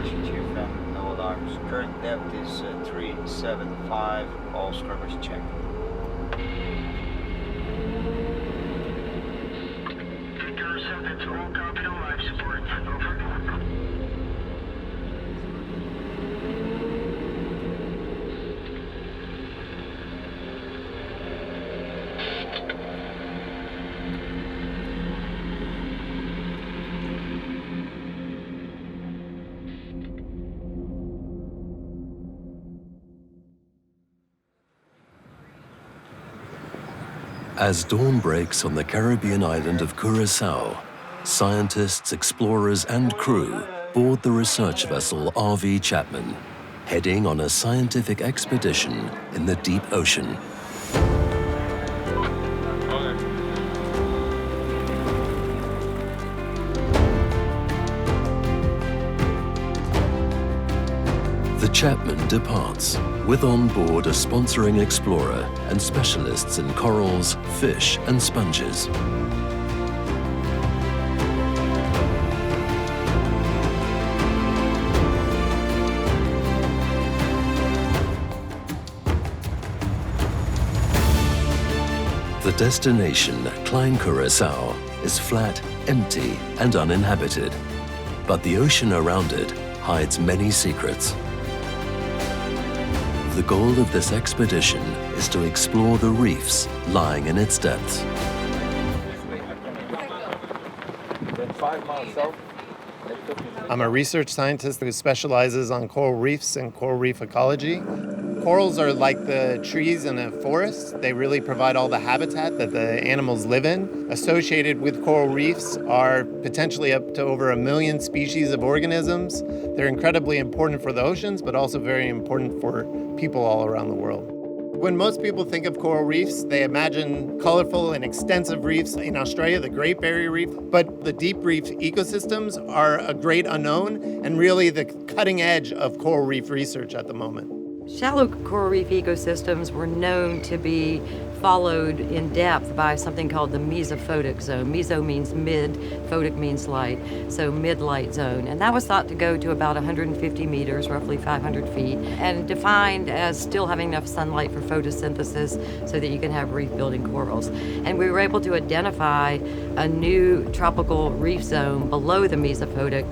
Washington FM, no alarms. Current depth is 375, all scrubbers checked. Curaçao, that's all copy on life support. Over. As dawn breaks on the Caribbean island of Curaçao, scientists, explorers, and crew board the research vessel RV Chapman, heading on a scientific expedition in the deep ocean. The Chapman departs, with on board a sponsoring explorer and specialists in corals, fish, and sponges. The destination, Klein Curaçao, is flat, empty, and uninhabited. But the ocean around it hides many secrets. The goal of this expedition is to explore the reefs lying in its depths. I'm a research scientist who specializes on coral reefs and coral reef ecology. Corals are like the trees in a forest. They really provide all the habitat that the animals live in. Associated with coral reefs are potentially up to over 1 million species of organisms. They're incredibly important for the oceans, but also very important for people all around the world. When most people think of coral reefs, they imagine colorful and extensive reefs in Australia, the Great Barrier Reef, but the deep reef ecosystems are a great unknown and really the cutting edge of coral reef research at the moment. Shallow coral reef ecosystems were known to be followed in depth by something called the mesophotic zone. Meso means mid, photic means light, so mid-light zone. And that was thought to go to about 150 meters, roughly 500 feet, and defined as still having enough sunlight for photosynthesis so that you can have reef-building corals. And we were able to identify a new tropical reef zone below the mesophotic,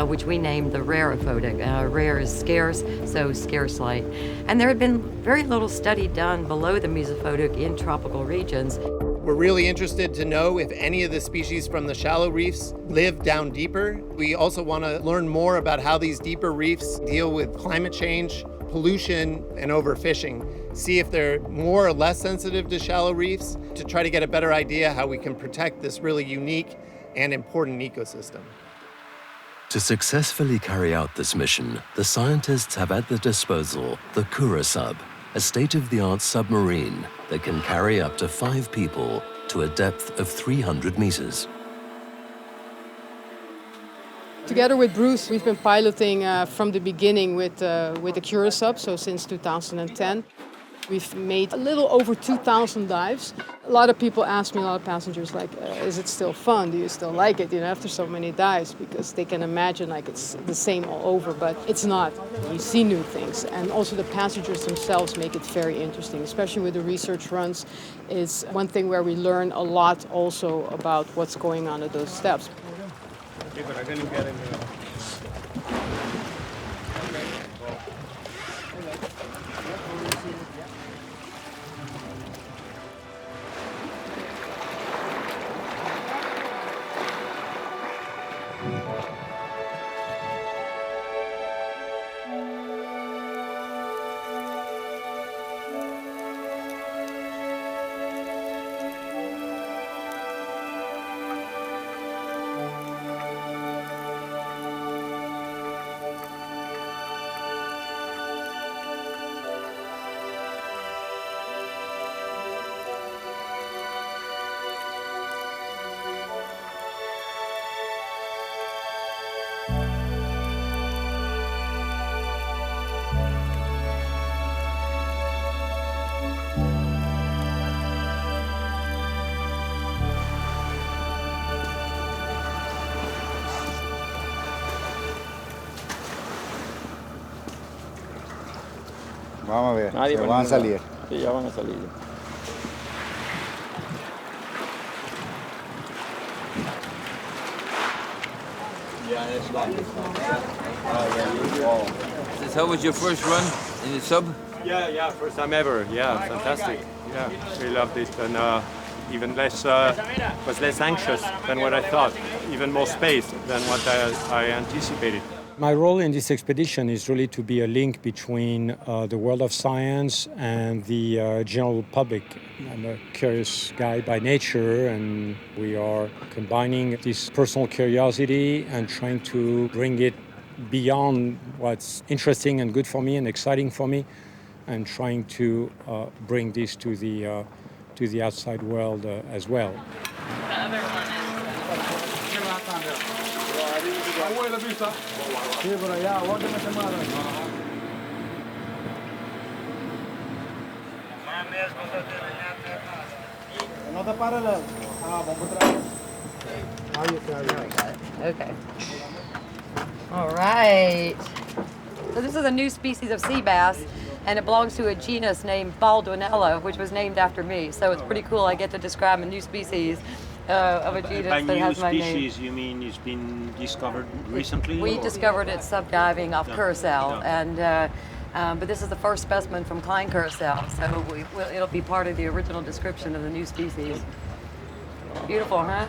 which we named the rarophotic. Rare is scarce, so scarce light. And there had been very little study done below the mesophotic in tropical regions. We're really interested to know if any of the species from the shallow reefs live down deeper. We also want to learn more about how these deeper reefs deal with climate change, pollution, and overfishing. See if they're more or less sensitive to shallow reefs to try to get a better idea how we can protect this really unique and important ecosystem. To successfully carry out this mission, the scientists have at their disposal the Curaçao, a state-of-the-art submarine that can carry up to 5 people to a depth of 300 meters. Together with Bruce, we've been piloting from the beginning with the Curaçao, so since 2010. We've made a little over 2,000 dives. A lot of people ask me, a lot of passengers, like, is it still fun? Do you still like it, after so many dives? Because they can imagine like it's the same all over, but it's not. You see new things. And also the passengers themselves make it very interesting, especially with the research runs. Is one thing where we learn a lot also about what's going on at those steps. Vamos a ver, Nadie se por van a ningún lado. salir. Sí, ya van a salir. How was your first run in the sub? Yeah, first time ever. Yeah, fantastic. Yeah, we loved it, and even less was less anxious than what I thought. Even more space than what I anticipated. My role in this expedition is really to be a link between the world of science and the general public. I'm a curious guy by nature, and we are combining this personal curiosity and trying to bring it beyond what's interesting and good for me and exciting for me, and trying to bring this to the outside world as well. The other one Okay. All right. So this is a new species of sea bass, and it belongs to a genus named Baldwinella, which was named after me. So it's pretty cool. I get to describe a new species of a genus that has my name. By new species, you mean it's been discovered recently? We discovered it subdiving off Curaçao, and but this is the first specimen from Klein Curaçao, so it'll be part of the original description of the new species. Beautiful, huh?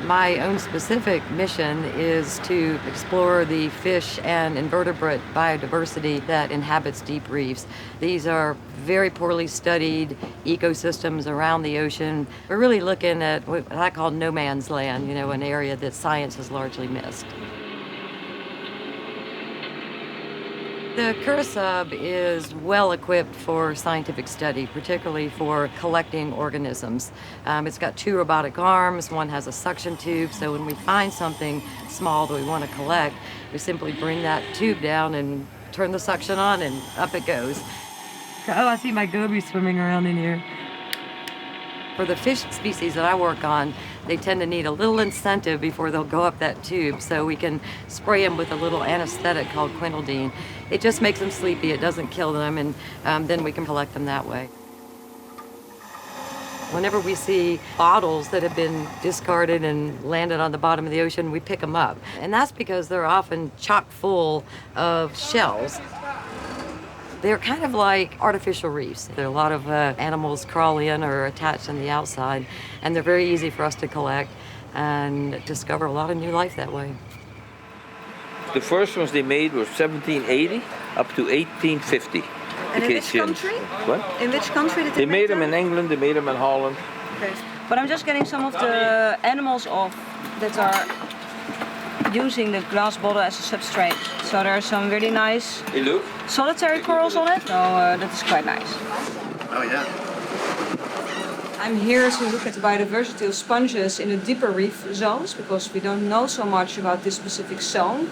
My own specific mission is to explore the fish and invertebrate biodiversity that inhabits deep reefs. These are very poorly studied ecosystems around the ocean. We're really looking at what I call no man's land, you know, an area that science has largely missed. The Curaçao is well equipped for scientific study, particularly for collecting organisms. It's got 2 robotic arms, one has a suction tube, so when we find something small that we want to collect, we simply bring that tube down and turn the suction on and up it goes. Oh, I see my gobies swimming around in here. For the fish species that I work on, they tend to need a little incentive before they'll go up that tube, so we can spray them with a little anesthetic called quinidine. It just makes them sleepy, it doesn't kill them, and then we can collect them that way. Whenever we see bottles that have been discarded and landed on the bottom of the ocean, we pick them up. And that's because they're often chock full of shells. They're kind of like artificial reefs. There are a lot of animals crawl in or attached on the outside, and they're very easy for us to collect and discover a lot of new life that way. The first ones they made were 1780 up to 1850. And in which country? What? In which country did They made them in England, they made them in Holland. Okay. But I'm just getting some of the animals off that are using the glass bottle as a substrate. So there are some really nice Hey, look. solitary corals on it. So that is quite nice. Oh, yeah. I'm here to look at the biodiversity of sponges in the deeper reef zones because we don't know so much about this specific zone.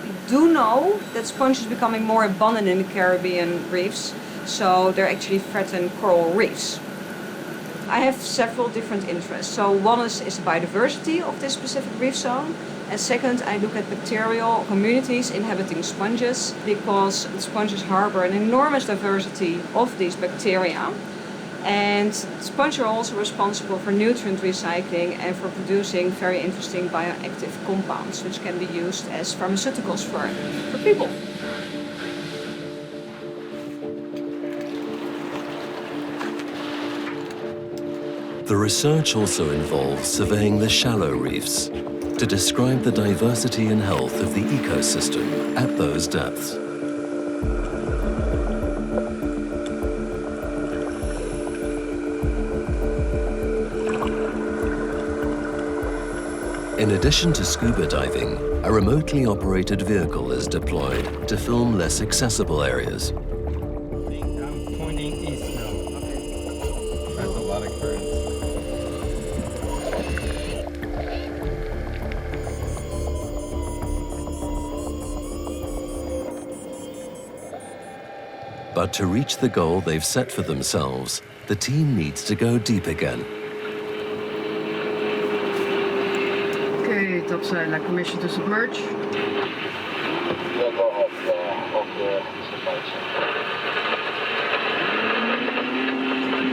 We do know that sponges are becoming more abundant in the Caribbean reefs, so they're actually threatened coral reefs. I have several different interests. So one is the biodiversity of this specific reef zone. And second, I look at bacterial communities inhabiting sponges because sponges harbor an enormous diversity of these bacteria. And sponges are also responsible for nutrient recycling and for producing very interesting bioactive compounds, which can be used as pharmaceuticals for people. The research also involves surveying the shallow reefs to describe the diversity and health of the ecosystem at those depths. In addition to scuba diving, a remotely operated vehicle is deployed to film less accessible areas. I'm pointing east now. There's a lot of currents. But to reach the goal they've set for themselves, the team needs to go deep again. Okay, the top side, like permission to submerge.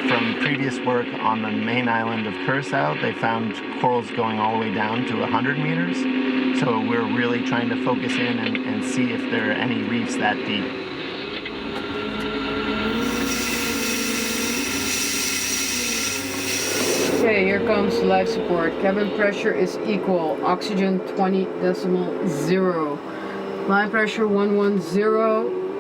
From previous work on the main island of Curaçao, they found corals going all the way down to 100 meters. So we're really trying to focus in and see if there are any reefs that deep. Okay, here comes life support. Cabin pressure is equal. Oxygen 20.0. Line pressure 110.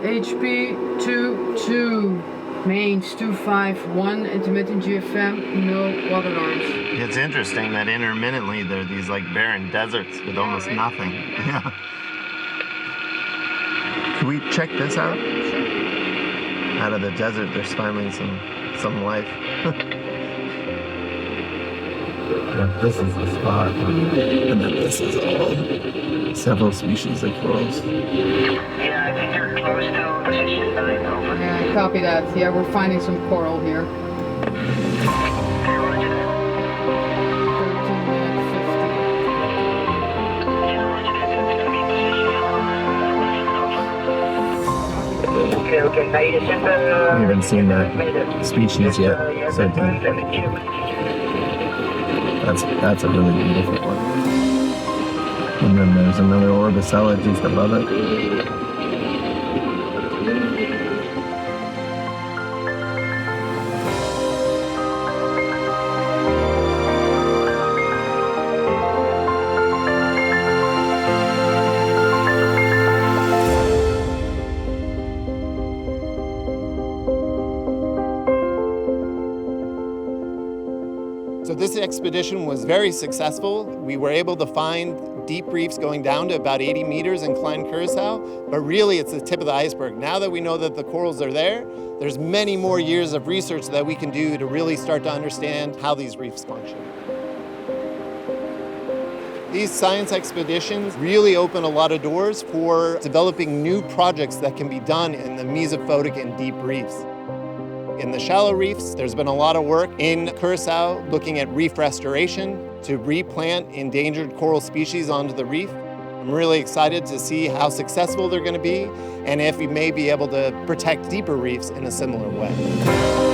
HP 22. Mains 251. Intermittent GFM. No water alarms. It's interesting that intermittently there are these like barren deserts with almost nothing. Yeah. Can we check this out? Out of the desert, there's finally some life. This is the spot, and then this is all several species of corals. Yeah, I think you're close to position 9, over. Yeah, copy that. Yeah, we're finding some coral here. Okay, roger that. 13 minutes 50. Yeah, roger that. It's gonna be position 11, Okay, now you sent We haven't seen that species yet, so that's a really beautiful one. And then there's another orbicella just above it. So this expedition was very successful. We were able to find deep reefs going down to about 80 meters in Klein Curaçao, but really it's the tip of the iceberg. Now that we know that the corals are there, there's many more years of research that we can do to really start to understand how these reefs function. These science expeditions really open a lot of doors for developing new projects that can be done in the mesophotic and deep reefs. In the shallow reefs, there's been a lot of work in Curaçao looking at reef restoration to replant endangered coral species onto the reef. I'm really excited to see how successful they're going to be and if we may be able to protect deeper reefs in a similar way.